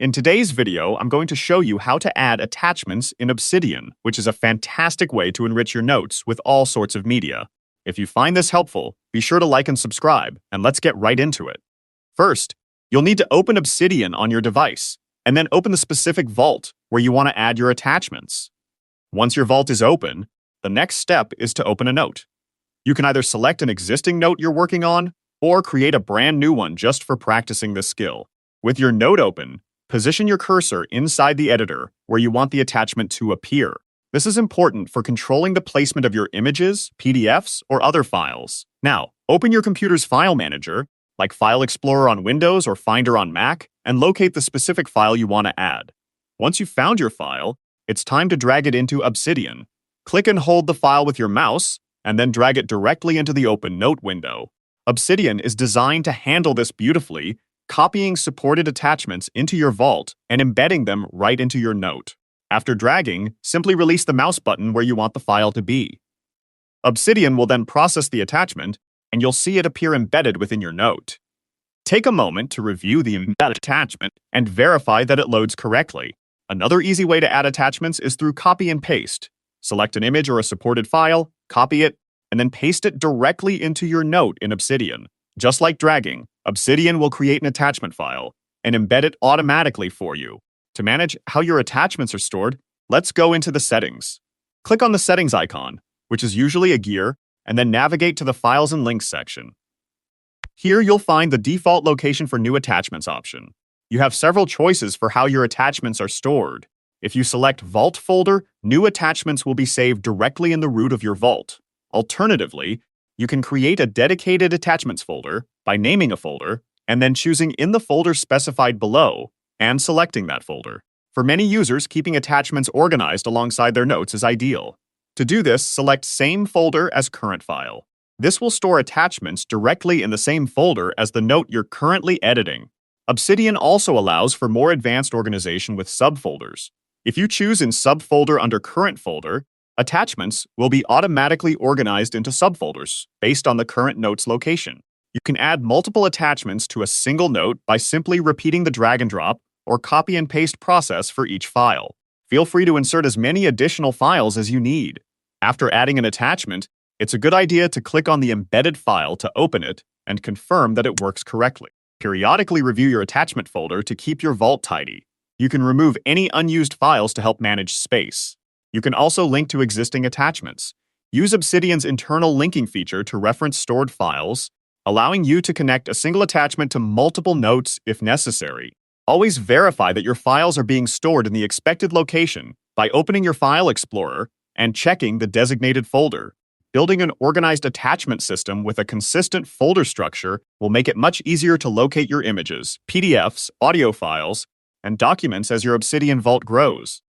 In today's video, I'm going to show you how to add attachments in Obsidian, which is a fantastic way to enrich your notes with all sorts of media. If you find this helpful, be sure to like and subscribe, and let's get right into it. First, you'll need to open Obsidian on your device, and then open the specific vault where you want to add your attachments. Once your vault is open, the next step is to open a note. You can either select an existing note you're working on, or create a brand new one just for practicing this skill. With your note open, position your cursor inside the editor where you want the attachment to appear. This is important for controlling the placement of your images, PDFs, or other files. Now, open your computer's file manager, like File Explorer on Windows or Finder on Mac, and locate the specific file you want to add. Once you've found your file, it's time to drag it into Obsidian. Click and hold the file with your mouse, and then drag it directly into the open note window. Obsidian is designed to handle this beautifully, copying supported attachments into your vault and embedding them right into your note. After dragging, simply release the mouse button where you want the file to be. Obsidian will then process the attachment, and you'll see it appear embedded within your note. Take a moment to review the embedded attachment and verify that it loads correctly. Another easy way to add attachments is through copy and paste. Select an image or a supported file, copy it, and then paste it directly into your note in Obsidian. Just like dragging, Obsidian will create an attachment file and embed it automatically for you. To manage how your attachments are stored, let's go into the settings. Click on the settings icon, which is usually a gear, and then navigate to the Files and Links section. Here you'll find the default location for new attachments option. You have several choices for how your attachments are stored. If you select Vault Folder, new attachments will be saved directly in the root of your vault. Alternatively, you can create a dedicated attachments folder by naming a folder and then choosing in the folder specified below and selecting that folder. For many users, keeping attachments organized alongside their notes is ideal. To do this, select Same Folder as Current File. This will store attachments directly in the same folder as the note you're currently editing. Obsidian also allows for more advanced organization with subfolders. If you choose in Subfolder under Current Folder, attachments will be automatically organized into subfolders based on the current note's location. You can add multiple attachments to a single note by simply repeating the drag and drop or copy and paste process for each file. Feel free to insert as many additional files as you need. After adding an attachment, it's a good idea to click on the embedded file to open it and confirm that it works correctly. Periodically review your attachment folder to keep your vault tidy. You can remove any unused files to help manage space. You can also link to existing attachments. Use Obsidian's internal linking feature to reference stored files, allowing you to connect a single attachment to multiple notes if necessary. Always verify that your files are being stored in the expected location by opening your File Explorer and checking the designated folder. Building an organized attachment system with a consistent folder structure will make it much easier to locate your images, PDFs, audio files, and documents as your Obsidian vault grows.